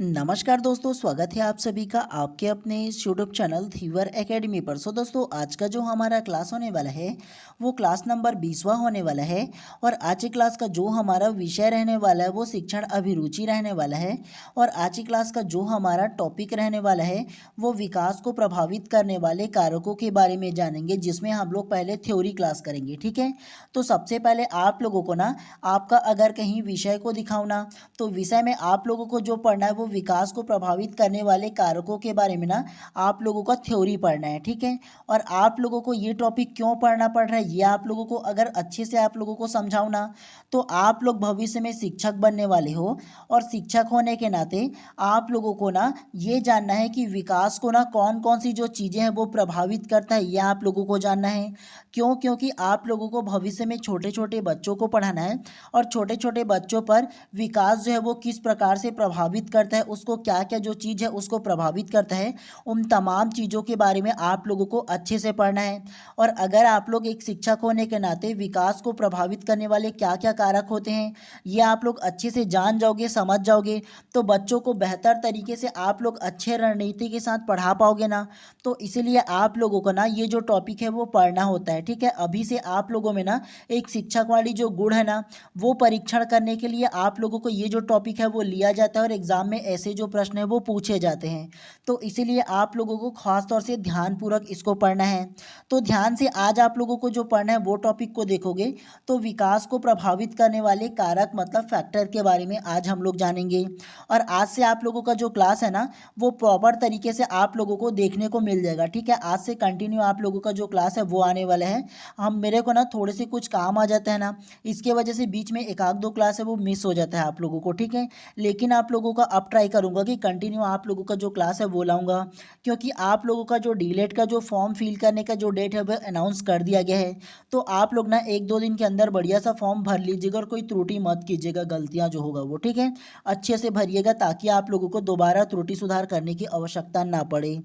नमस्कार दोस्तों, स्वागत है आप सभी का आपके अपने इस यूट्यूब चैनल थीवर एकेडमी पर। दोस्तों, आज का जो हमारा क्लास होने वाला है वो क्लास नंबर 20वां होने वाला है। और आज की क्लास का जो हमारा विषय रहने वाला है वो शिक्षण अभिरुचि रहने वाला है। और आज की क्लास का जो हमारा टॉपिक रहने वाला है वो विकास को प्रभावित करने वाले कारकों के बारे में जानेंगे, जिसमें हम लोग पहले थ्योरी क्लास करेंगे। ठीक है, तो सबसे पहले आप लोगों को ना, आपका अगर कहीं विषय को दिखाऊँ ना, तो विषय में आप लोगों को जो पढ़ना है वो विकास को प्रभावित करने वाले कारकों के बारे में ना आप लोगों का थ्योरी पढ़ना है। ठीक है, और आप लोगों को ये टॉपिक क्यों पढ़ना पड़ रहा है ये आप लोगों को अगर अच्छे से आप लोगों को समझाऊँ ना, तो आप लोग भविष्य में शिक्षक बनने वाले हो। और शिक्षक होने के नाते आप लोगों को ना ये जानना है कि विकास को ना कौन कौन सी जो चीज़ें हैं वो प्रभावित करता है, ये आप लोगों को जानना है। क्यों? क्योंकि आप लोगों को भविष्य में छोटे छोटे बच्चों को पढ़ाना है, और छोटे छोटे बच्चों पर विकास जो है वो किस प्रकार से प्रभावित करता है, उसको क्या क्या जो चीज़ है उसको प्रभावित करता है, उन तमाम चीज़ों के बारे में आप लोगों को अच्छे से पढ़ना है। और अगर आप लोग एक शिक्षक होने के नाते विकास को प्रभावित करने वाले क्या क्या कारक होते हैं ये आप लोग अच्छे से जान जाओगे, समझ जाओगे, तो बच्चों को बेहतर तरीके से आप लोग अच्छे रणनीति के साथ पढ़ा पाओगे ना। तो इसीलिए आप लोगों को ना ये जो टॉपिक है वो पढ़ना होता है। ठीक है, अभी से आप लोगों में ना एक शिक्षक वाली जो गुण है ना वो परीक्षण करने के लिए आप लोगों को ये जो टॉपिक है वो लिया जाता है, और एग्ज़ाम में ऐसे जो प्रश्न है वो पूछे जाते हैं। तो इसीलिए आप लोगों को खास तौर से ध्यानपूर्वक इसको पढ़ना है। तो ध्यान से आज आप लोगों को जो पढ़ना है वो टॉपिक को देखोगे तो विकास को प्रभावित करने वाले कारक मतलब फैक्टर के बारे में आज हम लोग जानेंगे। और आज से आप लोगों का जो क्लास है ना वो प्रॉपर तरीके से आप लोगों को देखने को मिल जाएगा। ठीक है, आज से कंटिन्यू आप लोगों का जो क्लास है वो आने वाला है। हम मेरे को ना थोड़े से कुछ काम आ जाता है ना, इसके वजह से बीच में एक आध दो क्लास है वो मिस हो जाता है आप लोगों को। ठीक है, लेकिन आप लोगों का अब ट्राई करूंगा कि कंटिन्यू आप लोगों का जो क्लास है वो लाऊंगा, क्योंकि आप लोगों का जो डीलेट का जो फॉर्म फिल करने का जो डेट है वो अनाउंस कर दिया गया है। तो आप लोग ना एक दो दिन के अंदर बढ़िया सा फॉर्म भर लीजिएगा, और कोई त्रुटि मत कीजिएगा, गलतियां जो होगा वो। ठीक है, अच्छे से भरिएगा ताकि आप लोगों को दोबारा त्रुटि सुधार करने की आवश्यकता ना पड़े।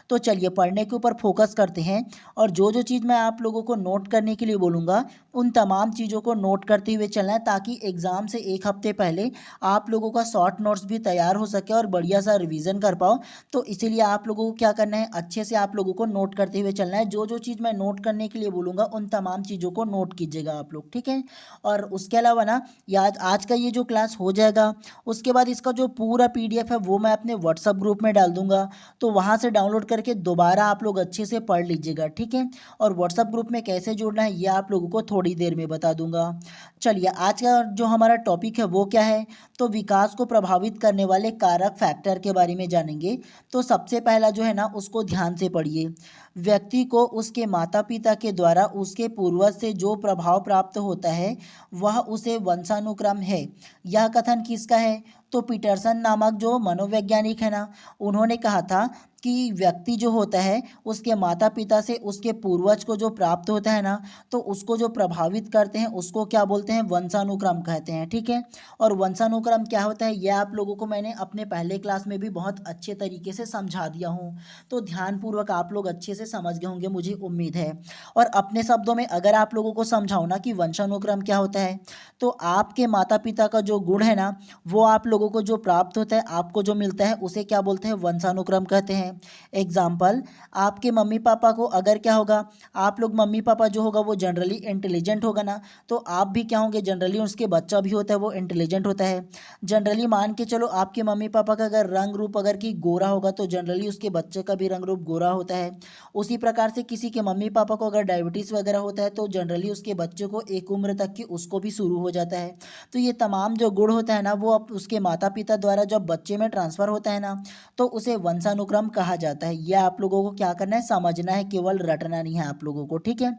तो चलिए पढ़ने के ऊपर फोकस करते हैं, और जो जो चीज़ मैं आप लोगों को नोट करने के लिए बोलूँगा उन तमाम चीज़ों को नोट करते हुए चलना है, ताकि एग्ज़ाम से एक हफ्ते पहले आप लोगों का शॉर्ट नोट्स भी तैयार हो सके और बढ़िया सा रिवीजन कर पाओ। तो इसीलिए आप लोगों को क्या करना है, अच्छे से आप लोगों को नोट करते हुए चलना है। जो जो चीज़ मैं नोट करने के लिए बोलूँगा उन तमाम चीज़ों को नोट कीजिएगा आप लोग। ठीक है, और उसके अलावा ना याद आज का ये जो क्लास हो जाएगा उसके बाद इसका जो पूरा PDF है वो मैं अपने व्हाट्सअप ग्रुप में डाल दूंगा, तो वहाँ से डाउनलोड करके दोबारा आप लोग अच्छे से पढ़ लीजिएगा। ठीक है, और व्हाट्सअप ग्रुप में कैसे जुड़ना है ये आप लोगों को थोड़ी देर में बता दूंगा। चलिए आज का जो हमारा टॉपिक है वो क्या है, तो विकास को प्रभावित करने वाले कारक फैक्टर के बारे में जानेंगे। तो सबसे पहला जो है ना उसको ध्यान से पढ़िए। व्यक्ति को उसके माता पिता के द्वारा उसके पूर्वज से जो प्रभाव प्राप्त होता है वह उसे वंशानुक्रम है। यह कथन किसका है, तो पीटरसन नामक जो मनोवैज्ञानिक है ना उन्होंने कहा था कि व्यक्ति जो होता है उसके माता पिता से उसके पूर्वज को जो प्राप्त होता है ना, तो उसको जो प्रभावित करते हैं उसको क्या बोलते हैं, वंशानुक्रम कहते हैं। ठीक है, और वंशानुक्रम क्या होता है ये आप लोगों को मैंने अपने पहले क्लास में भी बहुत अच्छे तरीके से समझा दिया हूँ। तो ध्यानपूर्वक आप लोग अच्छे से समझ गए होंगे मुझे उम्मीद है। और अपने शब्दों में अगर आप लोगों को समझाऊँ ना कि वंशानुक्रम क्या होता है, तो आपके माता पिता का जो गुण है ना वो आप लोगों को जो प्राप्त होता है, आपको जो मिलता है उसे क्या बोलते हैं, वंशानुक्रम कहते हैं। एग्जाम्पल, आपके मम्मी पापा को अगर क्या होगा, आप लोग मम्मी पापा जो होगा वो जनरली इंटेलिजेंट होगा ना, तो आप भी क्या होंगे, जनरली उसके बच्चा भी होता है वो इंटेलिजेंट होता है। जनरली मान के चलो आपके मम्मी पापा का अगर रंग रूप अगर कि गोरा होगा तो जनरली उसके बच्चे का भी रंग रूप गोरा होता है। उसी प्रकार से किसी के मम्मी पापा को अगर डायबिटीज़ वगैरह होता है तो जनरली उसके बच्चे को एक उम्र तक की उसको भी शुरू हो जाता है। तो ये तमाम जो गुण होता है ना वो अब उसके माता पिता द्वारा जब बच्चे में ट्रांसफ़र होता है ना, तो उसे वंशानुक्रम कहा जाता है। यह आप लोगों को क्या करना है, समझना है, केवल रटना नहीं है आप लोगों को। ठीक है,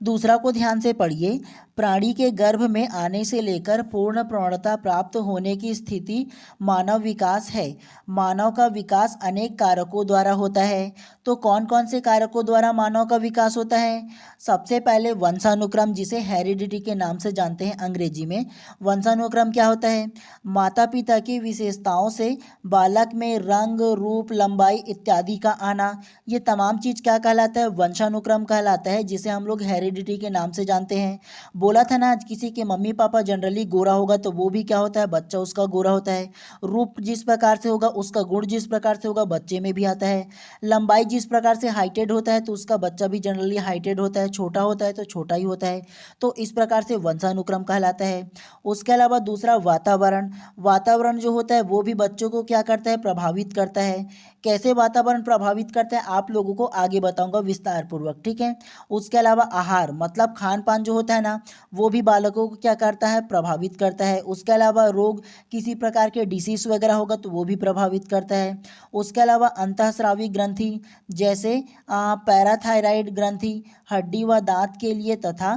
दूसरा को ध्यान से पढ़िए। प्राणी के गर्भ में आने से लेकर पूर्ण प्रौढ़ता प्राप्त होने की स्थिति मानव विकास है। मानव का विकास अनेक कारकों द्वारा होता है। तो कौन कौन से कारकों द्वारा मानव का विकास होता है? सबसे पहले वंशानुक्रम, जिसे हेरिडिटी के नाम से जानते हैं अंग्रेजी में। वंशानुक्रम क्या होता है? माता पिता की विशेषताओं से बालक में रंग, रूप, लंबाई इत्यादि का आना, ये तमाम चीज़ क्या कहलाता है? वंशानुक्रम कहलाता है, जिसे हम लोग हेरिडिटी के नाम से जानते हैं। बोला था ना, आज किसी के मम्मी पापा जनरली गोरा होगा तो वो भी क्या होता है? बच्चा उसका गोरा होता है। रूप जिस प्रकार से होगा, उसका गुण जिस प्रकार से होगा, बच्चे में भी आता है। लंबाई जिस प्रकार से हाइटेड होता है तो उसका बच्चा भी जनरली हाइटेड होता है, छोटा होता है तो छोटा ही होता है। तो इस प्रकार से वंशानुक्रम कहलाता है। उसके अलावा दूसरा वातावरण। वातावरण जो होता है वो भी बच्चों को क्या करता है? प्रभावित करता है। कैसे वातावरण प्रभावित करता है आप लोगों को आगे बताऊंगा विस्तार पूर्वक, ठीक है। उसके अलावा आहार, मतलब खान पान जो होता है ना, वो भी बालकों को क्या करता है? प्रभावित करता है। उसके अलावा रोग, किसी प्रकार के डिसीज वगैरह होगा तो वो भी प्रभावित करता है। उसके अलावा अंतःस्रावी ग्रंथि, जैसे पैराथायराइड ग्रंथि हड्डी व दांत के लिए तथा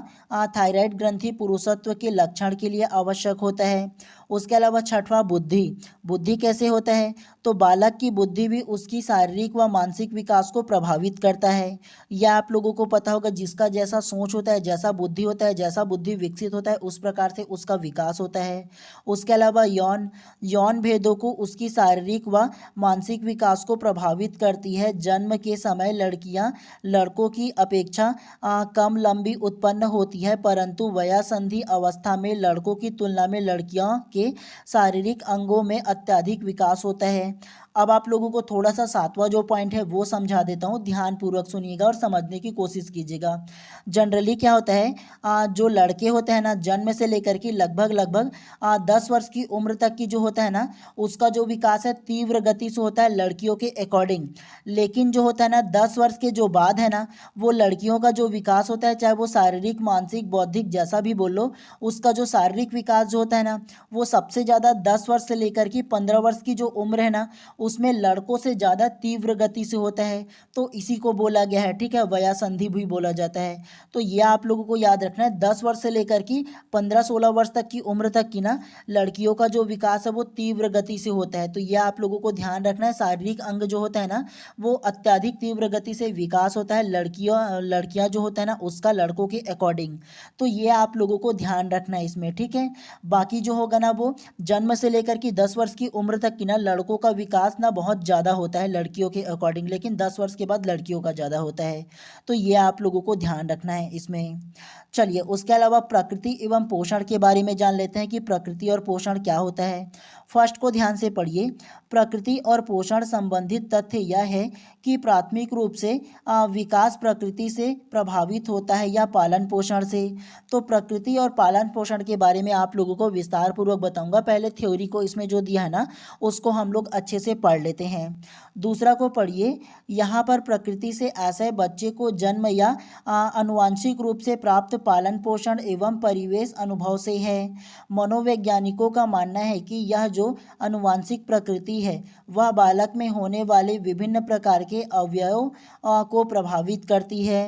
थायराइड ग्रंथि पुरुषत्व के लक्षण के लिए आवश्यक होता है। उसके अलावा छठवां बुद्धि। बुद्धि कैसे होता है? तो बालक की बुद्धि भी उसकी शारीरिक व मानसिक विकास को प्रभावित करता है। यह आप लोगों को पता होगा, जिसका जैसा सोच होता है, जैसा बुद्धि होता है, जैसा बुद्धि विकसित होता है, उस प्रकार से उसका विकास होता है। उसके अलावा यौन यौन भेदों को उसकी शारीरिक व मानसिक विकास को प्रभावित करती है। जन्म के समय लड़कियां लड़कों की अपेक्षा कम लंबी उत्पन्न होती है, परंतु वयासंधि अवस्था में लड़कों की तुलना में लड़कियों के शारीरिक अंगों में अत्यधिक विकास होता है। अब आप लोगों को थोड़ा सा सातवां जो पॉइंट है वो समझा देता हूँ, ध्यानपूर्वक सुनिएगा और समझने की कोशिश कीजिएगा। जनरली क्या होता है, जो लड़के होते हैं ना, जन्म से लेकर के लगभग 10 वर्ष की उम्र तक की जो होता है ना, उसका जो विकास है तीव्र गति से होता है लड़कियों के अकॉर्डिंग। लेकिन जो होता है ना 10 वर्ष के जो बाद है ना, वो लड़कियों का जो विकास होता है, चाहे वो शारीरिक, मानसिक, बौद्धिक जैसा भी बोलो, उसका जो शारीरिक विकास जो होता है ना, वो सबसे ज़्यादा 10 वर्ष से लेकर के 15 वर्ष की जो उम्र है ना, उसमें लड़कों से ज़्यादा तीव्र गति से होता है। तो इसी को बोला गया है, ठीक है, वयासंधि भी बोला जाता है। तो ये आप लोगों को याद रखना है, 10 वर्ष से लेकर के 15-16 वर्ष तक की उम्र तक की ना, लड़कियों का जो विकास है वो तीव्र गति से होता है। तो ये आप लोगों को ध्यान रखना है, शारीरिक अंग जो होता है ना, वो अत्यधिक तीव्र गति से विकास होता है, लड़कियां जो होता है ना उसका लड़कों के अकॉर्डिंग। तो ये आप लोगों को ध्यान रखना है इसमें, ठीक है। बाकी जो होगा ना, वो जन्म से लेकर के 10 वर्ष की उम्र तक की ना, लड़कों का विकास ना बहुत ज़्यादा होता है लड़कियों के अकॉर्डिंग, लेकिन 10 वर्ष के बाद लड़कियों का ज़्यादा होता है। तो ये आप लोगों को ध्यान रखना है इसमें। चलिए, उसके अलावा प्रकृति एवं पोषण के बारे में जान लेते हैं कि प्रकृति और पोषण क्या होता है। फर्स्ट को ध्यान से पढ़िए। प्रकृति और पोषण संबंधित तथ्य यह है कि प्राथमिक रूप से विकास प्रकृति से प्रभावित होता है या पालन पोषण से। तो प्रकृति और पालन पोषण के बारे में आप लोगों को विस्तार पूर्वक बताऊंगा। पहले थ्योरी को इसमें जो दिया है ना, उसको हम लोग अच्छे से पढ़ लेते हैं। दूसरा को पढ़िए। यहाँ पर प्रकृति से ऐसे बच्चे को जन्म या आनुवांशिक रूप से प्राप्त पालन पोषण एवं परिवेश अनुभव से है। मनोवैज्ञानिकों का मानना है कि यह जो आनुवांशिक प्रकृति है वह बालक में होने वाले विभिन्न प्रकार के अवयवों को प्रभावित करती है।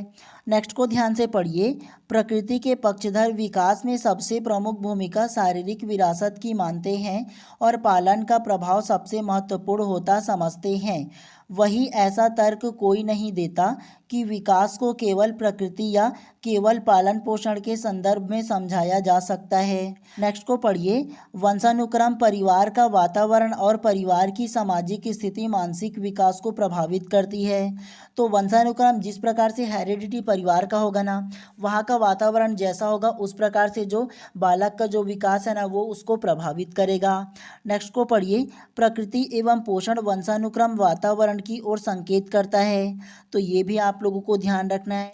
नेक्स्ट को ध्यान से पढ़िए। प्रकृति के पक्षधर विकास में सबसे प्रमुख भूमिका शारीरिक विरासत की मानते हैं और पालन का प्रभाव सबसे महत्वपूर्ण होता समझते हैं। वही ऐसा तर्क कोई नहीं देता कि विकास को केवल प्रकृति या केवल पालन पोषण के संदर्भ में समझाया जा सकता है। नेक्स्ट को पढ़िए। वंशानुक्रम परिवार का वातावरण और परिवार की सामाजिक स्थिति मानसिक विकास को प्रभावित करती है। तो वंशानुक्रम जिस प्रकार से हेरिडिटी परिवार का होगा ना, वहाँ का वातावरण जैसा होगा उस प्रकार से जो बालक का जो विकास है ना, वो उसको प्रभावित करेगा। नेक्स्ट को पढ़िए। प्रकृति एवं पोषण वंशानुक्रम वातावरण की ओर संकेत करता है। तो ये भी आप लोगों को ध्यान रखना है।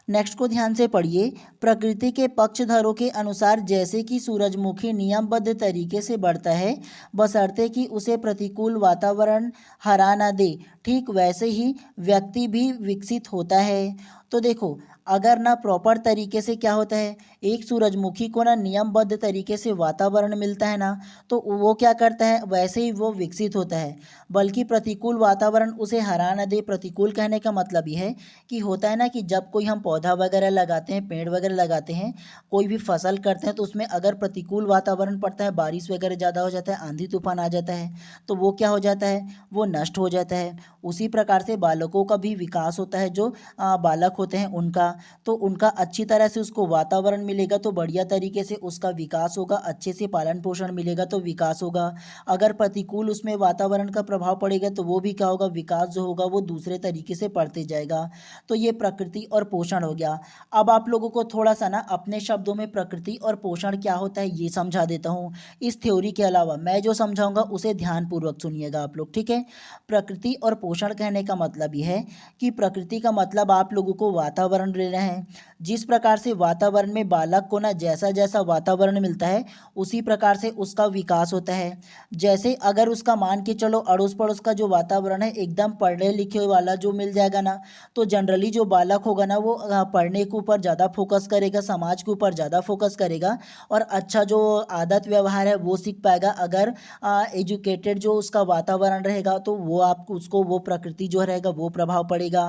नेक्स्ट को ध्यान से पढ़िए। प्रकृति के पक्षधरों के अनुसार जैसे कि सूरजमुखी नियमबद्ध तरीके से बढ़ता है बशर्ते कि उसे प्रतिकूल वातावरण हरा न दे, ठीक वैसे ही व्यक्ति भी विकसित होता है। तो देखो, अगर ना प्रॉपर तरीके से क्या होता है, एक सूरजमुखी को ना नियमबद्ध तरीके से वातावरण मिलता है ना, तो वो क्या करता है, वैसे ही वो विकसित होता है। बल्कि प्रतिकूल वातावरण उसे हरा न दे। प्रतिकूल कहने का मतलब ये है कि होता है ना कि जब कोई हम पौधा वगैरह लगाते हैं, पेड़ वगैरह लगाते हैं, कोई भी फसल करते हैं, तो उसमें अगर प्रतिकूल वातावरण पड़ता है, बारिश वगैरह ज़्यादा हो जाता है, आंधी तूफान आ जाता है, तो वो क्या हो जाता है, वो नष्ट हो जाता है। उसी प्रकार से बालकों का भी विकास होता है, जो बालक होते हैं उनका, तो उनका अच्छी तरह से उसको वातावरण मिलेगा तो बढ़िया तरीके से उसका विकास होगा, अच्छे से पालन पोषण मिलेगा तो विकास होगा। अगर प्रतिकूल उसमें वातावरण का प्रभाव पड़ेगा तो वो भी क्या होगा, विकास जो होगा वो दूसरे तरीके से बढ़ते जाएगा। तो ये प्रकृति और पोषण हो गया। अब आप लोगों को थोड़ा सा ना अपने शब्दों में प्रकृति और पोषण क्या होता है ये समझा देता हूँ। इस थ्योरी के अलावा मैं जो समझाऊंगा उसे ध्यानपूर्वक सुनिएगा आप लोग, ठीक है। प्रकृति और पोषण कहने का मतलब ये है कि प्रकृति का मतलब आप लोगों को वातावरण लेना है। जिस प्रकार से वातावरण में बालक को ना जैसा जैसा वातावरण मिलता है उसी प्रकार से उसका विकास होता है। जैसे अगर उसका मान के चलो अड़ोस पड़ोस का जो वातावरण है एकदम पढ़े लिखे वाला जो मिल जाएगा ना, तो जनरली जो बालक होगा ना वो पढ़ने के ऊपर ज़्यादा फोकस करेगा, समाज के ऊपर ज़्यादा फोकस करेगा और अच्छा जो आदत व्यवहार है वो सीख पाएगा। अगर एजुकेटेड जो उसका वातावरण रहेगा तो वो आपको उसको वो प्रकृति जो रहेगा वो प्रभाव पड़ेगा।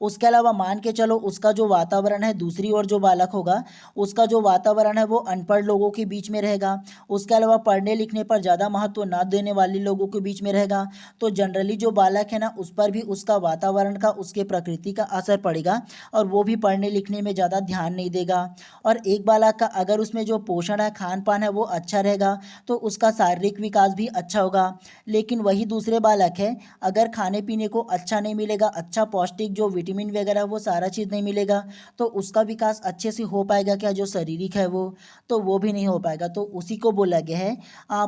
उसके अलावा मान के चलो उसका जो वातावरण है, दूसरी ओर जो बालक होगा उसका जो वातावरण है वो अनपढ़ लोगों के बीच में रहेगा, उसके अलावा पढ़ने लिखने पर ज़्यादा महत्व ना देने वाले लोगों के बीच में रहेगा, तो जनरली जो बालक है ना उस पर भी उसका वातावरण का, उसके प्रकृति का असर पड़ेगा और वो भी पढ़ने लिखने में ज़्यादा ध्यान नहीं देगा। और एक बालक का अगर उसमें जो पोषण है, खान पान है वो अच्छा रहेगा तो उसका शारीरिक विकास भी अच्छा होगा। लेकिन वही दूसरे बालक है, अगर खाने पीने को अच्छा नहीं मिलेगा, अच्छा पौष्टिक जो विटामिन वगैरह वो सारा चीज़ नहीं मिलेगा, तो उसका विकास अच्छे से हो पाएगा क्या, जो शारीरिक है वो, तो वो भी नहीं हो पाएगा। तो उसी को बोला गया है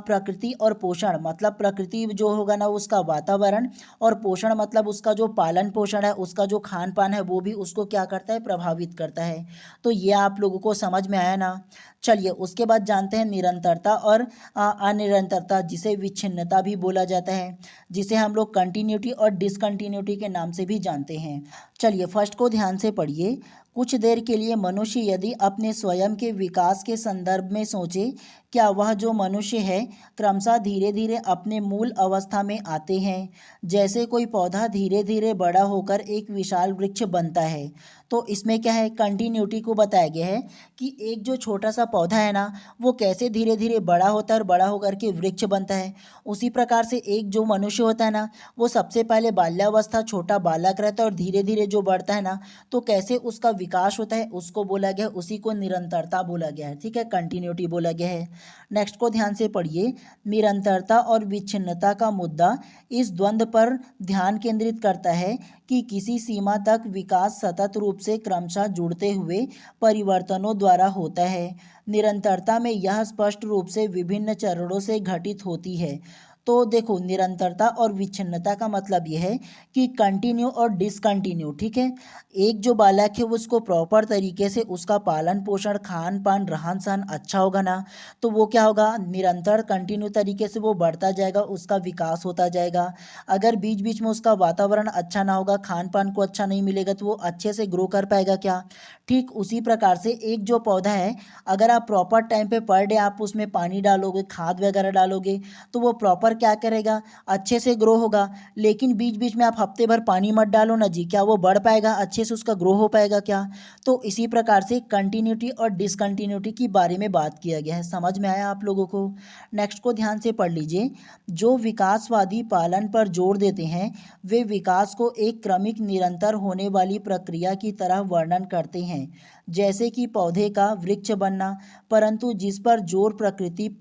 प्रकृति और पोषण। मतलब प्रकृति जो होगा ना उसका वातावरण, और पोषण मतलब उसका जो पालन पोषण है, उसका जो खान पान है वो भी उसको क्या करता है, प्रभावित करता है। तो ये आप लोगों को समझ में आया ना। चलिए उसके बाद जानते हैं निरंतरता और अनिरंतरता, जिसे विच्छिन्नता भी बोला जाता है, जिसे हम लोग कंटिन्यूटी और डिसकंटिन्यूटी के नाम से भी जानते हैं। चलिए फर्स्ट को ध्यान से पढ़िए। कुछ देर के लिए मनुष्य यदि अपने स्वयं के विकास के संदर्भ में सोचे, क्या वह जो मनुष्य है क्रमशः धीरे धीरे अपने मूल अवस्था में आते हैं। जैसे कोई पौधा धीरे धीरे बड़ा होकर एक विशाल वृक्ष बनता है। तो इसमें क्या है, कंटिन्यूटी को बताया गया है कि एक जो छोटा सा पौधा है ना वो कैसे धीरे धीरे बड़ा होता है और बड़ा होकर के वृक्ष बनता है। उसी प्रकार से एक जो मनुष्य होता है ना वो सबसे पहले बाल्यावस्था छोटा बालक रहता है और धीरे धीरे जो बढ़ता है ना तो कैसे उसका विकास होता है उसको बोला गया है, उसी को निरंतरता बोला गया है, ठीक है, कंटिन्यूटी बोला गया है। नेक्स्ट को ध्यान से पढ़िए। निरंतरता और विच्छिन्नता का मुद्दा इस द्वंद्व पर ध्यान केंद्रित करता है कि किसी सीमा तक विकास सतत रूप से क्रमशः जुड़ते हुए परिवर्तनों द्वारा होता है। निरंतरता में यह स्पष्ट रूप से विभिन्न चरणों से घटित होती है। तो देखो निरंतरता और विच्छिन्नता का मतलब यह है कि कंटिन्यू और डिसकंटिन्यू, ठीक है। एक जो बालक है वो उसको प्रॉपर तरीके से उसका पालन पोषण, खान पान, रहन सहन अच्छा होगा ना, तो वो क्या होगा, निरंतर कंटिन्यू तरीके से वो बढ़ता जाएगा, उसका विकास होता जाएगा। अगर बीच बीच में उसका वातावरण अच्छा ना होगा, खान पान को अच्छा नहीं मिलेगा, तो वो अच्छे से ग्रो कर पाएगा क्या। ठीक उसी प्रकार से एक जो पौधा है, अगर आप प्रॉपर टाइम पे पर डे आप उसमें पानी डालोगे, खाद वगैरह डालोगे, तो वो प्रॉपर क्या करेगा, अच्छे से ग्रो होगा। लेकिन बीच बीच में आप हफ्ते भर पानी मत डालो ना जी, क्या वो बढ़ पाएगा, अच्छे से उसका ग्रो हो पाएगा क्या। तो इसी प्रकार से कंटिन्यूटी और डिसकंटिन्यूटी के बारे में बात किया गया है। समझ में आया आप लोगों को। नेक्स्ट को ध्यान से पढ़ लीजिए। जो विकासवादी पालन पर जोर देते हैं वे विकास को एक क्रमिक निरंतर होने वाली प्रक्रिया की तरह वर्णन करते हैं, जैसे कि पौधे का वृक्ष बनना, परंतु जिस पर जोर प्रकृति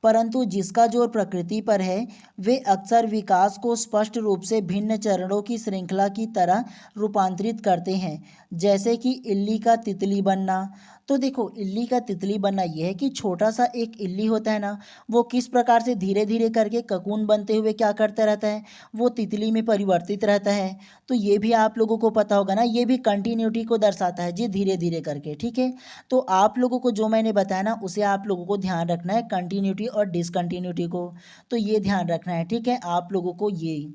परंतु जिसका जोर प्रकृति पर है वे अक्सर विकास को स्पष्ट रूप से भिन्न चरणों की श्रृंखला की तरह रूपांतरित करते हैं, जैसे कि इल्ली का तितली बनना। तो देखो इल्ली का तितली बनना यह है कि छोटा सा एक इल्ली होता है ना, वो किस प्रकार से धीरे धीरे करके ककून बनते हुए क्या करता रहता है, वो तितली में परिवर्तित रहता है। तो ये भी आप लोगों को पता होगा ना, ये भी कंटिन्यूटी को दर्शाता है जी, धीरे धीरे करके, ठीक है। तो आप लोगों को जो मैंने बताया ना उसे आप लोगों को ध्यान रखना है, कंटिन्यूटी और डिसकंटिन्यूटी को, तो ये ध्यान रखना है, ठीक है आप लोगों को ये।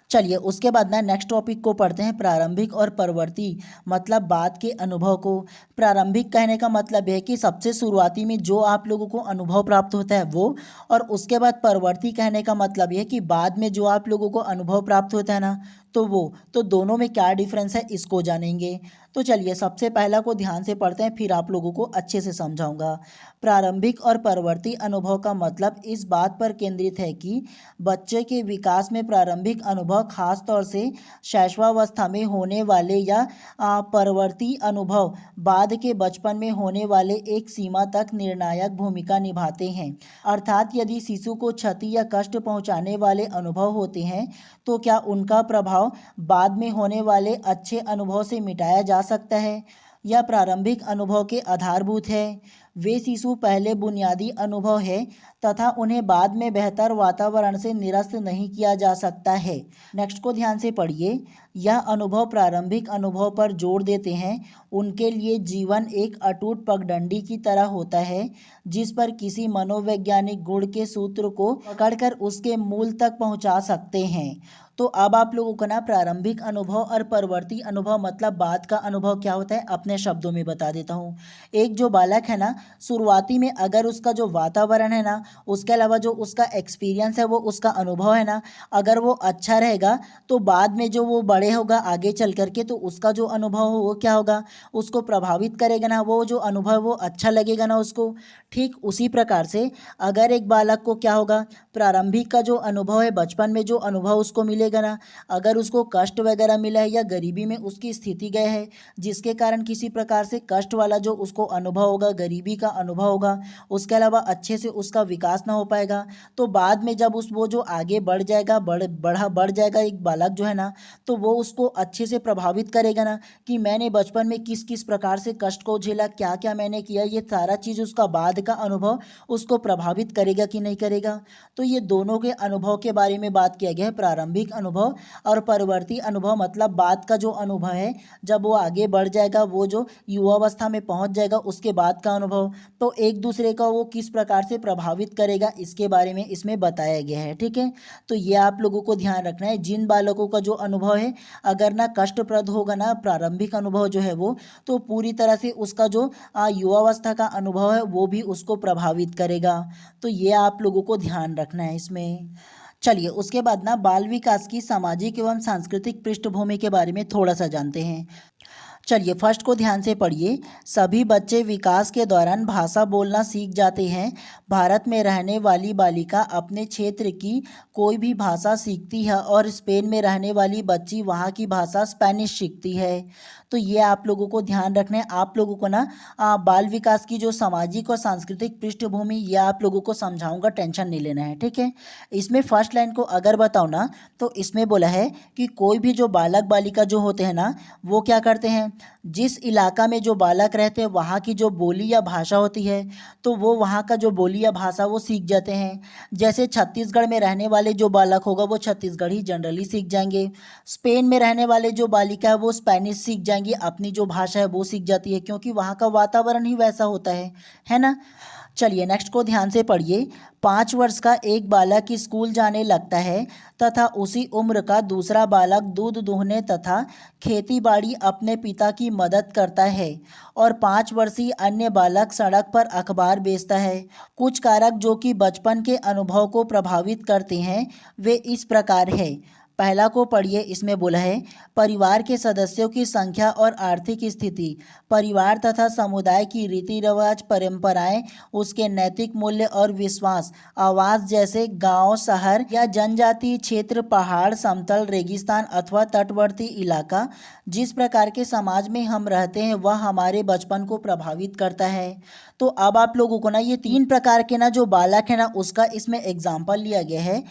चलिए उसके बाद ना नेक्स्ट टॉपिक को पढ़ते हैं, प्रारंभिक और परवर्ती मतलब बाद के अनुभव को। प्रारंभिक कहने का मतलब है कि सबसे शुरुआती में जो आप लोगों को अनुभव प्राप्त होता है वो, और उसके बाद परवर्ती कहने का मतलब है कि बाद में जो आप लोगों को अनुभव प्राप्त होता है ना, तो वो, तो दोनों में क्या डिफरेंस है इसको जानेंगे। तो चलिए सबसे पहला को ध्यान से पढ़ते हैं, फिर आप लोगों को अच्छे से समझाऊंगा। प्रारंभिक और परवर्ती अनुभव का मतलब इस बात पर केंद्रित है कि बच्चे के विकास में प्रारंभिक अनुभव खास तौर से शैशवावस्था में होने वाले या परवर्ती अनुभव बाद के बचपन में होने वाले एक सीमा तक निर्णायक भूमिका निभाते हैं। अर्थात यदि शिशु को क्षति या कष्ट पहुंचाने वाले अनुभव होते हैं तो क्या उनका प्रभाव बाद में होने वाले अच्छे अनुभव से मिटाया जा सकता है या प्रारंभिक अनुभव के आधारभूत है। वे शिशु पहले बुनियादी अनुभव है तथा उन्हें बाद में बेहतर वातावरण से निरस्त नहीं किया जा सकता है। नेक्स्ट को ध्यान से पढ़िए। यह अनुभव प्रारंभिक अनुभव पर जोर देते हैं। उनके लिए जीवन एक अटूट पगडंडी की तरह होता है जिस पर किसी मनोवैज्ञानिक गुण के सूत्र को पकड़कर उसके मूल तक पहुंचा सकते हैं। तो अब आप लोगों को ना प्रारंभिक अनुभव और परवर्ती अनुभव मतलब बाद का अनुभव क्या होता है अपने शब्दों में बता देता हूँ। एक जो बालक है ना, शुरुआती में अगर उसका जो वातावरण है ना, उसके अलावा जो उसका एक्सपीरियंस है, वो उसका अनुभव है ना, अगर वो अच्छा रहेगा तो बाद में जो वो बड़े होगा आगे चल करके, तो उसका जो अनुभव हो वो क्या होगा, उसको प्रभावित करेगा ना, वो जो अनुभव वो अच्छा लगेगा ना उसको। ठीक उसी प्रकार से अगर एक बालक को क्या होगा, प्रारंभिक का जो अनुभव है, बचपन में जो अनुभव उसको मिलेगा ना, अगर उसको कष्ट वगैरह मिला है या गरीबी में उसकी स्थिति गए है जिसके कारण किसी प्रकार से कष्ट वाला जो उसको अनुभव होगा, गरीबी का अनुभव होगा, उसके अलावा अच्छे से उसका विकास ना हो पाएगा, तो बाद में जब वो जो आगे बढ़ जाएगा, बढ़ जाएगा एक बालक जो है ना, तो वो उसको अच्छे से प्रभावित करेगा ना कि मैंने बचपन में किस किस प्रकार से कष्ट को झेला, क्या क्या मैंने किया, ये सारा चीज़ उसका बाद का अनुभव उसको प्रभावित करेगा कि नहीं करेगा। तो ये दोनों के अनुभव के बारे में बात किया गया है, प्रारंभिक अनुभव और परवर्ती अनुभव मतलब बाद का जो अनुभव है, जब वो आगे बढ़ जाएगा, वो जो युवावस्था में पहुंच जाएगा उसके बाद का अनुभव, तो एक दूसरे का वो किस प्रकार से प्रभावित करेगा इसके बारे में इसमें बताया गया है। ठीक है, तो ये आप लोगों को ध्यान रखना है। जिन बालकों का जो अनुभव है अगर ना कष्टप्रद होगा ना, प्रारंभिक अनुभव जो है वो, तो पूरी तरह से उसका जो युवावस्था का अनुभव है वो भी उसको प्रभावित करेगा। तो ये आप लोगों को ध्यान रखना है इसमें। चलिए उसके बाद ना बाल विकास की सामाजिक एवं सांस्कृतिक पृष्ठभूमि के बारे में थोड़ा सा जानते हैं। चलिए फर्स्ट को ध्यान से पढ़िए। सभी बच्चे विकास के दौरान भाषा बोलना सीख जाते हैं। भारत में रहने वाली बालिका अपने क्षेत्र की कोई भी भाषा सीखती है और स्पेन में रहने वाली बच्ची वहाँ की भाषा स्पेनिश सीखती है। तो ये आप लोगों को ध्यान रखना है। आप लोगों को ना बाल विकास की जो सामाजिक और सांस्कृतिक पृष्ठभूमि ये आप लोगों को समझाऊंगा, टेंशन नहीं लेना है। ठीक है, इसमें फर्स्ट लाइन को अगर बताओ ना, तो इसमें बोला है कि कोई भी जो बालक बालिका जो होते हैं ना, वो क्या करते हैं, जिस इलाका में जो बालक रहते हैं वहाँ की जो बोली या भाषा होती है, तो वो वहाँ का जो बोली या भाषा वो सीख जाते हैं। जैसे छत्तीसगढ़ में रहने वाले जो बालक होगा वो छत्तीसगढ़ी जनरली सीख जाएंगे। स्पेन में रहने वाले जो बालिका है वो स्पेनिश सीख जाएंगी, अपनी जो भाषा है वो सीख जाती है, क्योंकि वहाँ का वातावरण ही वैसा होता है ना। चलिए नेक्स्ट को ध्यान से पढ़िए। 5 वर्ष का एक बालक स्कूल जाने लगता है तथा उसी उम्र का दूसरा बालक दूध दूहने तथा खेती बाड़ी अपने पिता की मदद करता है और 5 वर्षीय अन्य बालक सड़क पर अखबार बेचता है। कुछ कारक जो कि बचपन के अनुभव को प्रभावित करते हैं वे इस प्रकार है। पहला को पढ़िए, इसमें बोला है परिवार के सदस्यों की संख्या और आर्थिक स्थिति, परिवार तथा समुदाय की रीति रिवाज परंपराएं, उसके नैतिक मूल्य और विश्वास, आवास जैसे गांव, शहर या जनजातीय क्षेत्र, पहाड़, समतल, रेगिस्तान अथवा तटवर्ती इलाका, जिस प्रकार के समाज में हम रहते हैं वह हमारे बचपन को प्रभावित करता है। तो अब आप लोगों को ना ये 3 प्रकार के ना जो बालक है ना उसका इसमें एग्जाम्पल लिया गया है।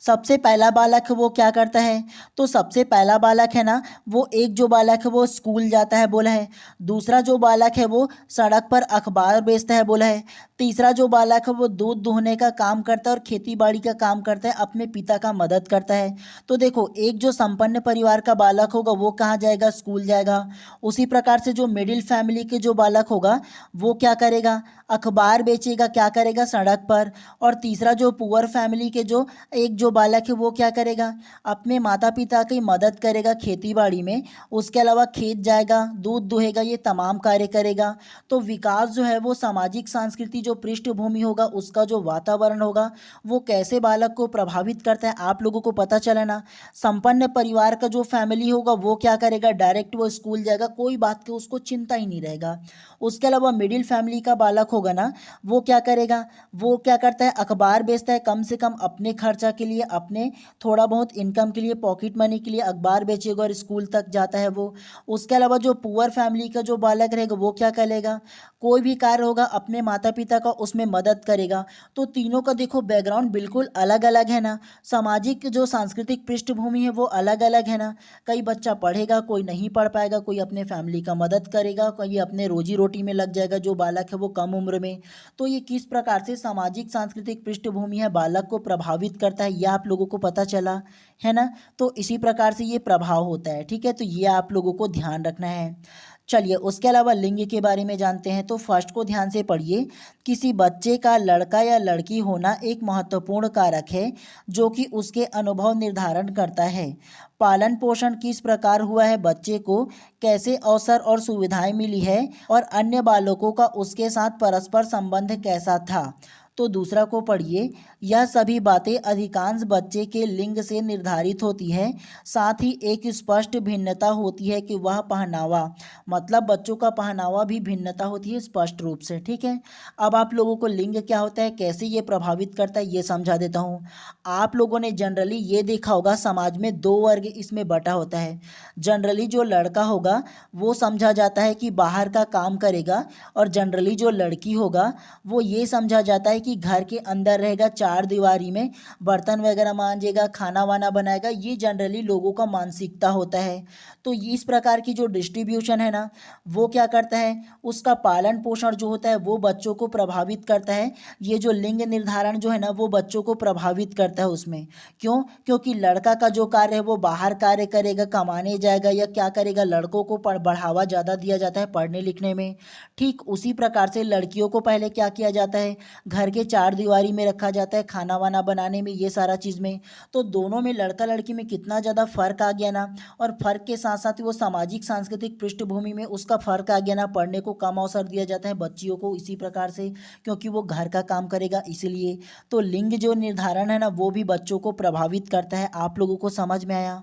सबसे पहला बालक वो क्या करता है, तो सबसे पहला बालक है ना, वो एक जो बालक है वो स्कूल जाता है बोला है। दूसरा जो बालक है वो सड़क पर अखबार बेचता है बोला है। तीसरा जो बालक है वो दूध दूहने का काम करता है और खेती बाड़ी का काम करता है, अपने पिता का मदद करता है। तो देखो एक जो संपन्न परिवार का बालक होगा वो कहाँ जाएगा, स्कूल जाएगा। उसी प्रकार से जो मिडिल फैमिली के जो बालक होगा वो क्या करेगा, अखबार बेचेगा, क्या करेगा, सड़क पर। और तीसरा जो पुअर फैमिली के जो एक जो जो बालक है वो क्या करेगा, अपने माता पिता की मदद करेगा खेती बाड़ी में, उसके अलावा खेत जाएगा, दूध दुहेगा, ये तमाम कार्य करेगा। तो विकास जो है वो सामाजिक सांस्कृतिक जो पृष्ठभूमि होगा, उसका जो वातावरण होगा, वो कैसे बालक को प्रभावित करता है आप लोगों को पता चला ना। संपन्न परिवार का जो फैमिली होगा वो क्या करेगा, डायरेक्ट वो स्कूल जाएगा, कोई बात की उसको चिंता ही नहीं रहेगा। उसके अलावा मिडिल फैमिली का बालक होगा ना, वो क्या करेगा, वो क्या करता है, अखबार बेचता है, कम से कम अपने खर्चा के लिए, अपने थोड़ा बहुत इनकम के लिए, पॉकेट मनी के लिए अखबार बेचेगा और स्कूल तक जाता है वो। उसके अलावा जो पुअर फैमिली का जो बालक रहेगा वो क्या करेगा, कोई भी कार्य होगा अपने माता पिता का उसमें मदद करेगा। तो तीनों का देखो बैकग्राउंड बिल्कुल अलग अलग है ना, सामाजिक जो सांस्कृतिक पृष्ठभूमि है वो अलग अलग है ना। कई बच्चा पढ़ेगा, कोई नहीं पढ़ पाएगा, कोई अपने फैमिली का मदद करेगा, कोई अपने रोजी रोटी में लग जाएगा जो बालक है वो कम उम्र में। तो ये किस प्रकार से सामाजिक सांस्कृतिक पृष्ठभूमि है बालक को प्रभावित करता है, यह आप लोगों को पता चला है ना। तो इसी प्रकार से ये प्रभाव होता है, ठीक है, तो ये आप लोगों को ध्यान रखना है। चलिए उसके अलावा लिंग के बारे में जानते हैं। तो फर्स्ट को ध्यान से पढ़िए। किसी बच्चे का लड़का या लड़की होना एक महत्वपूर्ण कारक है जो कि उसके अनुभव निर्धारण करता है। पालन पोषण किस प्रकार हुआ है, बच्चे को कैसे अवसर और सुविधाएं मिली है और अन्य बालकों का उसके साथ परस्पर संबंध कैसा था। तो दूसरा को पढ़िए। यह सभी बातें अधिकांश बच्चे के लिंग से निर्धारित होती है। साथ ही एक स्पष्ट भिन्नता होती है कि वह पहनावा, मतलब बच्चों का पहनावा भी भिन्नता होती है स्पष्ट रूप से, ठीक है। अब आप लोगों को लिंग क्या होता है, कैसे ये प्रभावित करता है, ये समझा देता हूँ। आप लोगों ने जनरली ये देखा होगा समाज में दो वर्ग इसमें बटा होता है। जनरली जो लड़का होगा वो समझा जाता है कि बाहर का काम करेगा, और जनरली जो लड़की होगा वो ये समझा जाता है कि घर के अंदर रहेगा, चार दीवारी में बर्तन वगैरह मांजेगा, खाना वाना बनाएगा। ये जनरली लोगों का मानसिकता होता है। तो इस प्रकार की जो डिस्ट्रीब्यूशन है ना, वो क्या करता है, उसका पालन पोषण जो होता है वो बच्चों को प्रभावित करता है। ये जो लिंग निर्धारण जो है ना वो बच्चों को प्रभावित करता है उसमें। क्यों, क्योंकि लड़का का जो कार्य है वो बाहर कार्य करेगा, कमाने जाएगा या क्या करेगा, लड़कों को बढ़ावा ज़्यादा दिया जाता है पढ़ने लिखने में। ठीक उसी प्रकार से लड़कियों को पहले क्या किया जाता है, घर के चार दीवारी में रखा जाता है, खाना वाना बनाने में, ये सारा चीज़ में। तो दोनों में लड़का लड़की में कितना ज़्यादा फर्क आ गया ना। और फर्क के साथ साथ वो सामाजिक सांस्कृतिक पृष्ठभूमि में उसका फर्क आ गया ना, पढ़ने को कम अवसर दिया जाता है बच्चियों को इसी प्रकार से, क्योंकि वो घर का काम करेगा इसीलिए। तो लिंग जो निर्धारण है ना वो भी बच्चों को प्रभावित करता है। आप लोगों को समझ में आया।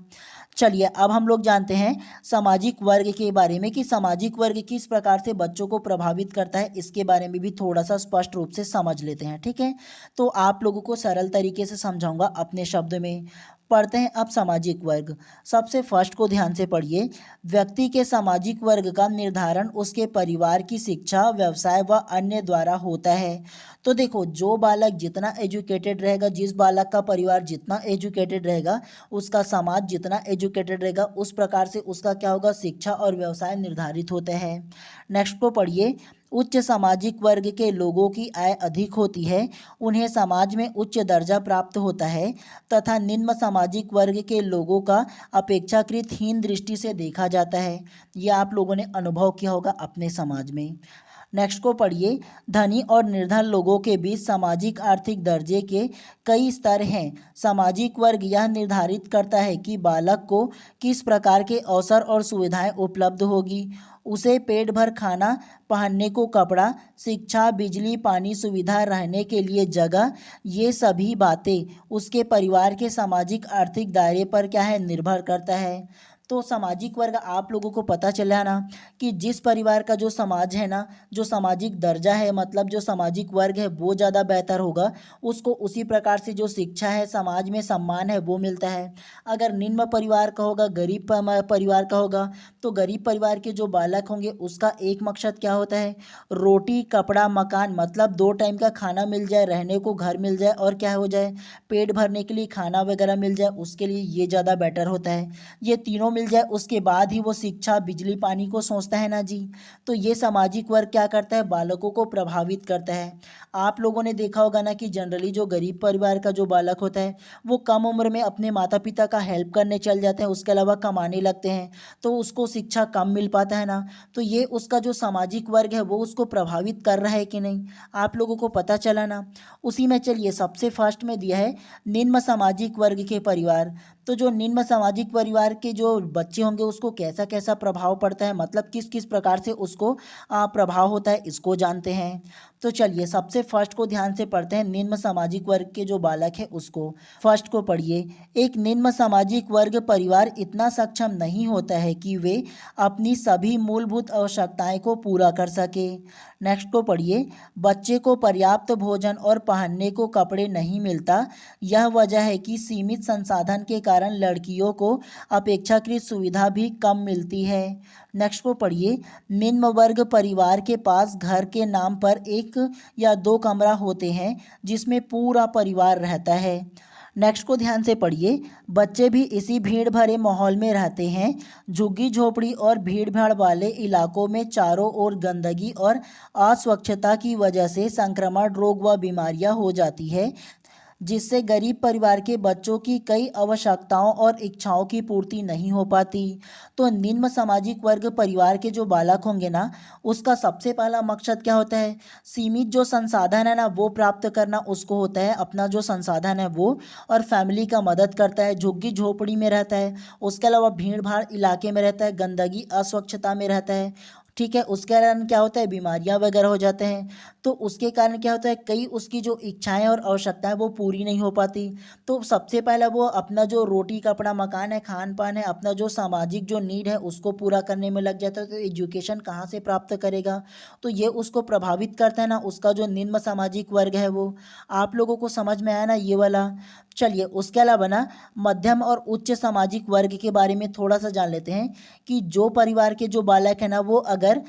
चलिए अब हम लोग जानते हैं सामाजिक वर्ग के बारे में, कि सामाजिक वर्ग किस प्रकार से बच्चों को प्रभावित करता है, इसके बारे में भी थोड़ा सा स्पष्ट रूप से समझ लेते हैं, ठीक है। तो आप लोगों को सरल तरीके से समझाऊंगा अपने शब्द में। पढ़ते हैं अब सामाजिक वर्ग। सबसे फर्स्ट को ध्यान से पढ़िए। व्यक्ति के सामाजिक वर्ग का निर्धारण उसके परिवार की शिक्षा, व्यवसाय व अन्य द्वारा होता है। तो देखो, जो बालक जितना एजुकेटेड रहेगा, जिस बालक का परिवार जितना एजुकेटेड रहेगा, उसका समाज जितना एजुकेटेड रहेगा, उस प्रकार से उसका क्या होगा, शिक्षा और व्यवसाय निर्धारित होते हैं। नेक्स्ट को पढ़िए। उच्च सामाजिक वर्ग के लोगों की आय अधिक होती है, उन्हें समाज में उच्च दर्जा प्राप्त होता है, तथा निम्न सामाजिक वर्ग के लोगों का अपेक्षाकृत हीन दृष्टि से देखा जाता है। यह आप लोगों ने अनुभव किया होगा अपने समाज में। नेक्स्ट को पढ़िए। धनी और निर्धन लोगों के बीच सामाजिक आर्थिक दर्जे के कई स्तर हैं। सामाजिक वर्ग यह निर्धारित करता है कि बालक को किस प्रकार के अवसर और सुविधाएं उपलब्ध होगी। उसे पेट भर खाना, पहनने को कपड़ा, शिक्षा, बिजली, पानी, सुविधा, रहने के लिए जगह, ये सभी बातें उसके परिवार के सामाजिक आर्थिक दायरे पर क्या है, निर्भर करता है। तो सामाजिक वर्ग आप लोगों को पता चला ना, कि जिस परिवार का जो समाज है ना, जो सामाजिक दर्जा है, मतलब जो सामाजिक वर्ग है वो ज़्यादा बेहतर होगा, उसको उसी प्रकार से जो शिक्षा है, समाज में सम्मान है वो मिलता है। अगर निम्न परिवार का होगा, गरीब परिवार का होगा, तो गरीब परिवार के जो बालक होंगे उसका एक मकसद क्या होता है, रोटी, कपड़ा, मकान, मतलब 2 टाइम का खाना मिल जाए, रहने को घर मिल जाए, और क्या हो जाए, पेट भरने के लिए खाना वगैरह मिल जाए, उसके लिए ये ज़्यादा बेटर होता है। ये तीनों मिल जाए उसके बाद ही वो शिक्षा बिजली पानी को सोचता है ना जी। तो ये सामाजिक वर्ग क्या करता है, बालकों को प्रभावित करता है। आप लोगों ने देखा होगा ना कि जनरली जो गरीब परिवार का जो बालक होता है वो कम उम्र में अपने माता पिता का हेल्प करने चल जाते हैं, उसके अलावा कमाने लगते हैं, तो उसको शिक्षा कम मिल पाता है ना। तो ये उसका जो सामाजिक वर्ग है वो उसको प्रभावित कर रहा है कि नहीं, आप लोगों को पता चला ना। उसी में चलिए सबसे फर्स्ट में दिया है निम्न सामाजिक वर्ग के परिवार। तो जो निम्न सामाजिक परिवार के जो बच्चे होंगे उसको कैसा कैसा प्रभाव पड़ता है, मतलब किस किस प्रकार से उसको प्रभाव होता है, इसको जानते हैं। तो चलिए सबसे फर्स्ट को ध्यान से पढ़ते हैं, निम्न सामाजिक वर्ग के जो बालक है उसको। फर्स्ट को पढ़िए, एक निम्न सामाजिक वर्ग परिवार इतना सक्षम नहीं होता है कि वे अपनी सभी मूलभूत आवश्यकताएं को पूरा कर सके। नेक्स्ट को पढ़िए, बच्चे को पर्याप्त भोजन और पहनने को कपड़े नहीं मिलता। यह वजह है कि सीमित संसाधन के कारण लड़कियों को अपेक्षाकृत सुविधा भी कम मिलती है। नेक्स्ट को पढ़िए, निम्न वर्ग परिवार के पास घर के नाम पर एक या दो कमरा होते हैं जिसमें पूरा परिवार रहता है। नेक्स्ट को ध्यान से पढ़िए, बच्चे भी इसी भीड़ भरे माहौल में रहते हैं। झुग्गी झोपड़ी और भीड़ भाड़ वाले इलाकों में चारों ओर गंदगी और अस्वच्छता की वजह से संक्रमण रोग व बीमारियां हो जाती है, जिससे गरीब परिवार के बच्चों की कई आवश्यकताओं और इच्छाओं की पूर्ति नहीं हो पाती। तो निम्न सामाजिक वर्ग परिवार के जो बालक होंगे ना, उसका सबसे पहला मकसद क्या होता है, सीमित जो संसाधन है ना वो प्राप्त करना उसको होता है, अपना जो संसाधन है वो, और फैमिली का मदद करता है, झुग्गी झोपड़ी में रहता है, उसके अलावा भीड़ भाड़ इलाके में रहता है, गंदगी अस्वच्छता में रहता है, ठीक है। उसके कारण क्या होता है, बीमारियां वगैरह हो जाते हैं। तो उसके कारण क्या होता है, कई उसकी जो इच्छाएं और आवश्यकताएं वो पूरी नहीं हो पाती। तो सबसे पहला वो अपना जो रोटी कपड़ा मकान है, खान पान है, अपना जो सामाजिक जो नीड है उसको पूरा करने में लग जाता है। तो एजुकेशन कहाँ से प्राप्त करेगा, तो ये उसको प्रभावित करता है ना, उसका जो निम्न सामाजिक वर्ग है वो। आप लोगों को समझ में आया ना ये वाला। चलिए उसके अलावा ना मध्यम और उच्च सामाजिक वर्ग के बारे में थोड़ा सा जान लेते हैं कि जो परिवार के जो बालक है ना वो अगर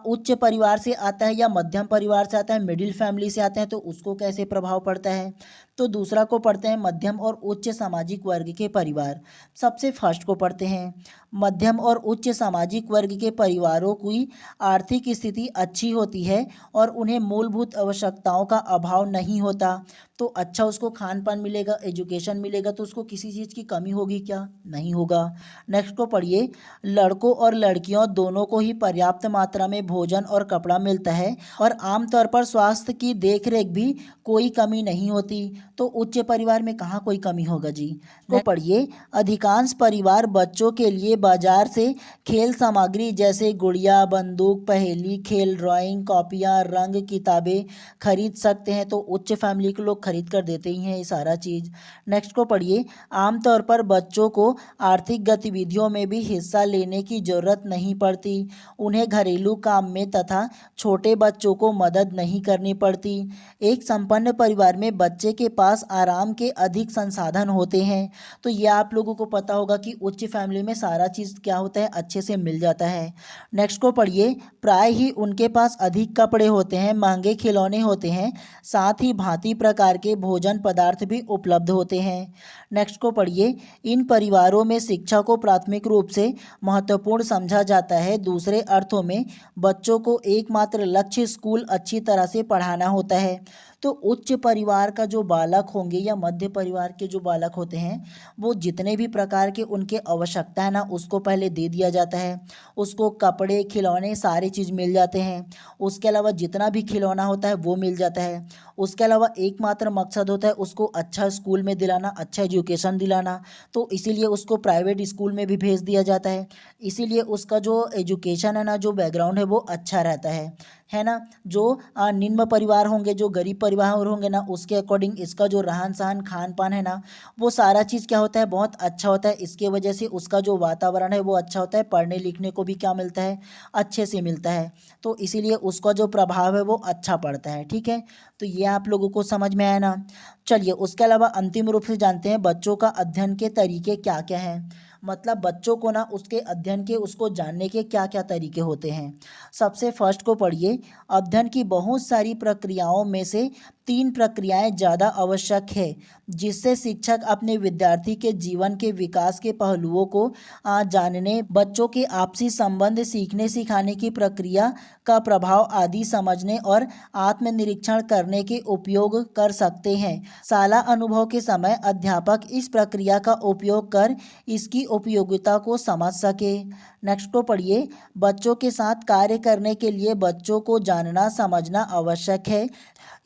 उच्च परिवार से आता है या मध्यम परिवार से आता है, मिडिल फैमिली से आता है, तो उसको कैसे प्रभाव पड़ता है। तो दूसरा को पढ़ते हैं मध्यम और उच्च सामाजिक वर्ग के परिवार। सबसे फर्स्ट को पढ़ते हैं, मध्यम और उच्च सामाजिक वर्ग के परिवारों की आर्थिक स्थिति अच्छी होती है और उन्हें मूलभूत आवश्यकताओं का अभाव नहीं होता। तो अच्छा उसको खान पान मिलेगा, एजुकेशन मिलेगा, तो उसको किसी चीज़ की कमी होगी क्या, नहीं होगा। नेक्स्ट को पढ़िए, लड़कों और लड़कियों दोनों को ही पर्याप्त मात्रा में भोजन और कपड़ा मिलता है और आमतौर पर स्वास्थ्य की देखरेख भी कोई कमी नहीं होती। तो उच्च परिवार में कहाँ कोई कमी होगा जी। तो पढ़िए, अधिकांश परिवार बच्चों के लिए बाजार से खेल सामग्री जैसे गुड़िया, बंदूक, पहेली, खेल, ड्राइंग, कॉपियाँ, रंग, किताबें खरीद सकते हैं। तो उच्च फैमिली के लोग खरीद कर देते ही हैं ये सारा चीज़। नेक्स्ट को पढ़िए, आमतौर पर बच्चों को आर्थिक गतिविधियों में भी हिस्सा लेने की जरूरत नहीं पड़ती। उन्हें घरेलू काम में तथा छोटे बच्चों को मदद नहीं करनी पड़ती। एक संपन्न परिवार में बच्चे के पास आराम के अधिक संसाधन होते हैं। तो ये आप लोगों को पता होगा कि उच्च फैमिली में सारा चीज़ क्या होता है, अच्छे से मिल जाता है। नेक्स्ट को पढ़िए, प्राय ही उनके पास अधिक कपड़े होते हैं, महंगे खिलौने होते हैं, साथ ही भांति प्रकार के भोजन पदार्थ भी उपलब्ध होते हैं। नेक्स्ट को पढ़िए, इन परिवारों में शिक्षा को प्राथमिक रूप से महत्वपूर्ण समझा जाता है। दूसरे अर्थों में बच्चों को एकमात्र लक्ष्य स्कूल अच्छी तरह से पढ़ाना होता है। तो उच्च परिवार का जो बालक होंगे या मध्य परिवार के जो बालक होते हैं वो जितने भी प्रकार के उनके आवश्यकता है ना उसको पहले दे दिया जाता है। उसको कपड़े, खिलौने सारी चीज़ मिल जाते हैं। उसके अलावा जितना भी खिलौना होता है वो मिल जाता है। उसके अलावा एकमात्र मकसद होता है उसको अच्छा स्कूल में दिलाना, अच्छा एजुकेशन दिलाना। तो इसीलिए उसको प्राइवेट स्कूल में भी भेज दिया जाता है। इसीलिए उसका जो एजुकेशन है ना, जो बैकग्राउंड है वो अच्छा रहता है ना। जो निम्न परिवार होंगे, जो गरीब परिवार होंगे ना, उसके अकॉर्डिंग इसका जो रहन सहन खान पान है ना वो सारा चीज़ क्या होता है, बहुत अच्छा होता है। इसके वजह से उसका जो वातावरण है वो अच्छा होता है, पढ़ने लिखने को भी क्या मिलता है, अच्छे से मिलता है। तो इसीलिए उसका जो प्रभाव है वो अच्छा पड़ता है। ठीक है, तो ये आप लोगों को समझ में आया ना। चलिए उसके अलावा अंतिम रूप से जानते हैं बच्चों का अध्ययन के तरीके क्या क्या हैं। मतलब बच्चों को ना उसके अध्ययन के, उसको जानने के क्या क्या तरीके होते हैं। सबसे फर्स्ट को पढ़िए, अध्ययन की बहुत सारी प्रक्रियाओं में से तीन प्रक्रियाएं ज़्यादा आवश्यक है जिससे शिक्षक अपने विद्यार्थी के जीवन के विकास के पहलुओं को जानने, बच्चों के आपसी संबंध, सीखने सिखाने की प्रक्रिया का प्रभाव आदि समझने और आत्मनिरीक्षण करने के उपयोग कर सकते हैं। शाला अनुभव के समय अध्यापक इस प्रक्रिया का उपयोग कर इसकी उपयोगिता को समझ सके। नेक्स्ट को पढ़िए। बच्चों के साथ कार्य करने के लिए बच्चों को जानना समझना आवश्यक है।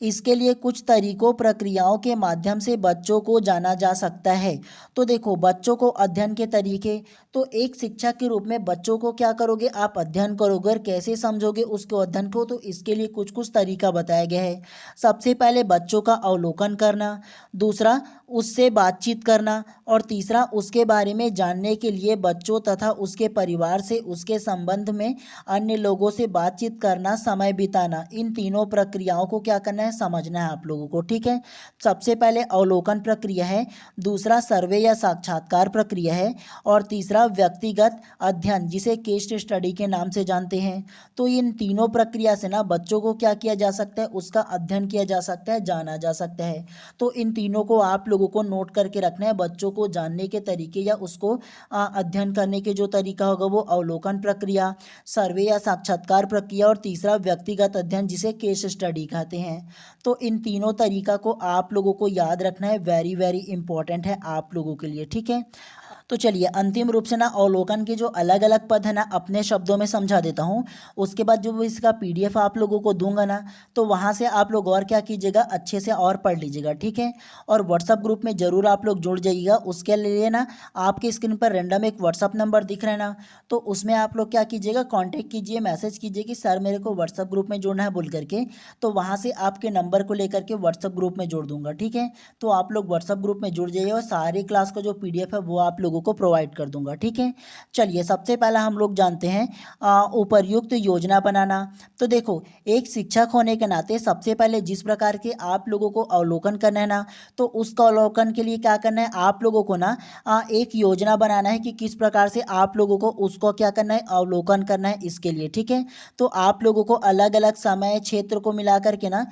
इसके लिए कुछ तरीकों प्रक्रियाओं के माध्यम से बच्चों को जाना जा सकता है। तो देखो, बच्चों को अध्ययन के तरीके, तो एक शिक्षक के रूप में बच्चों को क्या करोगे, आप अध्ययन करोगे और कैसे समझोगे उसको अध्ययन को, तो इसके लिए कुछ कुछ तरीका बताया गया है। सबसे पहले बच्चों का अवलोकन करना, दूसरा उससे बातचीत करना और तीसरा उसके बारे में जानने के लिए बच्चों तथा उसके परिवार से, उसके संबंध में अन्य लोगों से बातचीत करना, समय बिताना। इन तीनों प्रक्रियाओं को क्या करना है, समझना है आप लोगों को। ठीक है, सबसे पहले अवलोकन प्रक्रिया है, दूसरा सर्वे या साक्षात्कार प्रक्रिया है और तीसरा व्यक्तिगत अध्ययन जिसे केस स्टडी के नाम से जानते हैं। तो इन तीनों प्रक्रिया से ना बच्चों को क्या किया जा सकता है, उसका अध्ययन किया जा सकता है, जाना जा सकता है। तो इन तीनों को आप लोगों को नोट करके रखना है। बच्चों को जानने के तरीके या उसको अध्ययन करने के जो तरीका होगा वो अवलोकन प्रक्रिया, सर्वे या साक्षात्कार प्रक्रिया और तीसरा व्यक्तिगत अध्ययन जिसे केस स्टडी कहते हैं। तो इन तीनों तरीका को आप लोगों को याद रखना है, वेरी वेरी इंपॉर्टेंट है आप लोगों के लिए। ठीक है, तो चलिए अंतिम रूप से ना अवलोकन के जो अलग अलग पद है ना अपने शब्दों में समझा देता हूँ। उसके बाद जो इसका पीडीएफ आप लोगों को दूंगा ना, तो वहाँ से आप लोग और क्या कीजिएगा, अच्छे से और पढ़ लीजिएगा। ठीक है, और व्हाट्सअप ग्रुप में ज़रूर आप लोग जुड़ जाइएगा। उसके लिए ना आपके स्क्रीन पर रैंडम एक व्हाट्सअप नंबर दिख रहा है ना, तो उसमें आप लोग क्या कीजिएगा, कॉन्टैक्ट कीजिए, मैसेज कीजिए कि सर मेरे को व्हाट्सअप ग्रुप में जुड़ना है बोल करके। तो वहाँ से आपके नंबर को लेकर के व्हाट्सअप ग्रुप में जोड़ दूंगा। ठीक है, तो आप लोग व्हाट्सअप ग्रुप में जुड़ जाइए और सारी क्लास का जो पीडीएफ है वो आप लोगों को प्रोवाइड कर दूंगा। ठीक है, चलिए सबसे पहला हम लोग जानते हैं उपर्युक्त योजना बनाना। तो देखो, एक शिक्षक होने के नाते सबसे पहले जिस प्रकार के आप लोगों को अवलोकन करना है ना, तो उसका अवलोकन के लिए क्या करना है, आप लोगों को ना एक योजना बनाना है कि किस प्रकार से आप लोगों को उसको क्या करना है, अवलोकन करना है इसके लिए। ठीक है, तो आप लोगों को अलग अलग समय क्षेत्र को मिला करके ना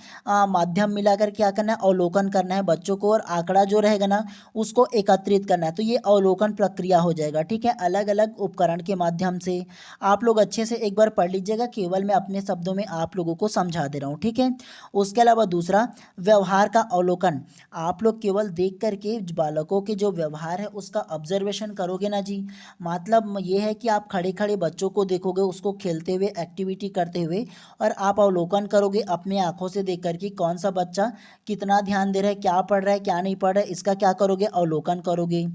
माध्यम मिलाकर क्या करना है, अवलोकन करना है बच्चों को, और आंकड़ा जो रहेगा ना उसको एकत्रित करना है। तो ये अवलोकन प्रक्रिया हो जाएगा। ठीक है, अलग अलग उपकरण के माध्यम से आप लोग अच्छे से एक बार पढ़ लीजिएगा, केवल मैं अपने शब्दों में आप लोगों को समझा दे रहा हूँ। ठीक है, उसके अलावा दूसरा व्यवहार का अवलोकन, आप लोग केवल देख करके बालकों के जो व्यवहार है उसका ऑब्जर्वेशन करोगे ना जी। मतलब ये है कि आप खड़े खड़े बच्चों को देखोगे, उसको खेलते हुए, एक्टिविटी करते हुए, और आप अवलोकन करोगे अपने आंखों से देख करके कौन सा बच्चा कितना ध्यान दे रहा है, क्या पढ़ रहा है, क्या नहीं पढ़ रहा है, इसका क्या करोगे, अवलोकन करोगे।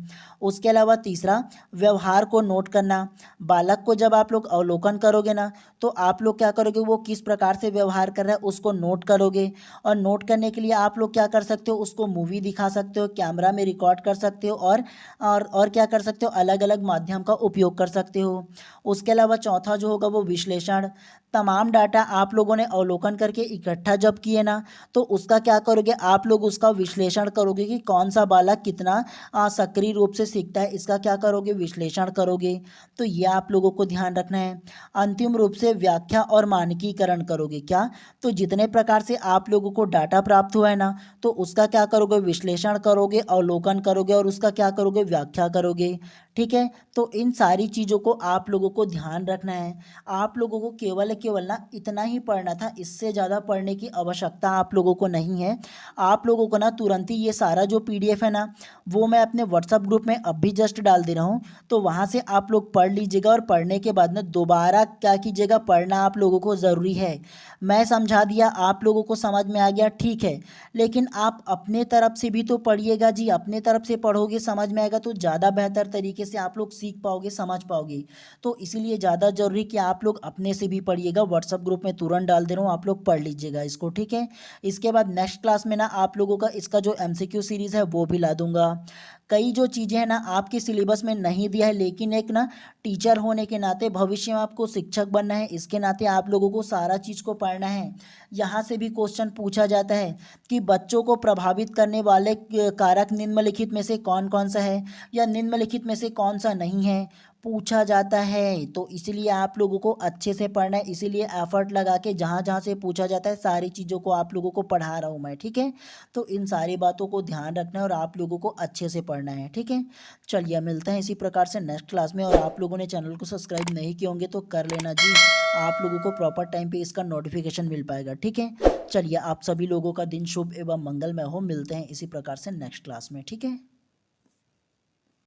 उसके अलावा तीसरा व्यवहार को नोट करना, बालक को जब आप लोग अवलोकन करोगे ना, तो आप लोग क्या करोगे, वो किस प्रकार से व्यवहार कर रहा है उसको नोट करोगे। और नोट करने के लिए आप लोग क्या कर सकते हो, उसको मूवी दिखा सकते हो, कैमरा में रिकॉर्ड कर सकते हो, और क्या कर सकते हो, अलग अलग माध्यम का उपयोग कर सकते हो। उसके अलावा चौथा जो होगा वो विश्लेषण, तमाम डाटा आप लोगों ने अवलोकन करके इकट्ठा जब किए ना, तो उसका क्या करोगे, आप लोग उसका विश्लेषण करोगे कि कौन सा बालक कितना सक्रिय रूप से सीखता है, इसका क्या करोगे, विश्लेषण करोगे। तो ये आप लोगों को ध्यान रखना है। अंतिम रूप से व्याख्या और मानकीकरण करोगे। क्या, तो जितने प्रकार से आप लोगों को डाटा प्राप्त हुआ है ना, तो उसका क्या करोगे, विश्लेषण करोगे, अवलोकन करोगे और उसका क्या करोगे, व्याख्या करोगे। ठीक है, तो इन सारी चीज़ों को आप लोगों को ध्यान रखना है। आप लोगों को केवल केवल ना इतना ही पढ़ना था, इससे ज़्यादा पढ़ने की आवश्यकता आप लोगों को नहीं है। आप लोगों को ना तुरंत ही ये सारा जो पीडीएफ है ना, वो मैं अपने व्हाट्सअप ग्रुप में अभी जस्ट डाल दे रहा हूँ, तो वहाँ से आप लोग पढ़ लीजिएगा। और पढ़ने के बाद ना दोबारा क्या कीजिएगा, पढ़ना आप लोगों को ज़रूरी है। मैं समझा दिया, आप लोगों को समझ में आ गया, ठीक है, लेकिन आप अपने तरफ से भी तो पढ़िएगा जी। अपने तरफ से पढ़ोगे, समझ में आएगा, तो ज़्यादा बेहतर तरीके से आप लोग सीख पाओगे, समझ पाओगे। तो इसीलिए ज़्यादा ज़रूरी कि आप लोग अपने से भी पढ़िएगा। व्हाट्सअप ग्रुप में तुरंत डाल दे रहा हूँ, आप लोग पढ़ लीजिएगा इसको। ठीक है, इसके बाद नेक्स्ट क्लास में ना आप लोगों का इसका जो एमसीक्यू सीरीज़ है वो भी ला दूंगा। कई जो चीज़ें हैं ना आपके सिलेबस में नहीं दिया है, लेकिन एक ना टीचर होने के नाते, भविष्य में आपको शिक्षक बनना है, इसके नाते आप लोगों को सारा चीज़ को पढ़ना है। यहाँ से भी क्वेश्चन पूछा जाता है कि बच्चों को प्रभावित करने वाले कारक निम्नलिखित में से कौन कौन सा है, या निम्नलिखित में से कौन सा नहीं है। पूछा जाता है, तो इसीलिए आप लोगों को अच्छे से पढ़ना है। इसीलिए एफर्ट लगा के जहाँ जहाँ से पूछा जाता है सारी चीज़ों को आप लोगों को पढ़ा रहा हूँ मैं, ठीक है। तो इन सारी बातों को ध्यान रखना है और आप लोगों को अच्छे से पढ़ना है, ठीक है। चलिए मिलते हैं इसी प्रकार से नेक्स्ट क्लास में। और आप लोगों ने चैनल को सब्सक्राइब नहीं किए होंगे तो कर लेना जी, आप लोगों को प्रॉपर टाइम पे इसका नोटिफिकेशन मिल पाएगा, ठीक है। चलिए आप सभी लोगों का दिन शुभ एवं मंगलमय हो। मिलते हैं इसी प्रकार से नेक्स्ट क्लास में, ठीक है।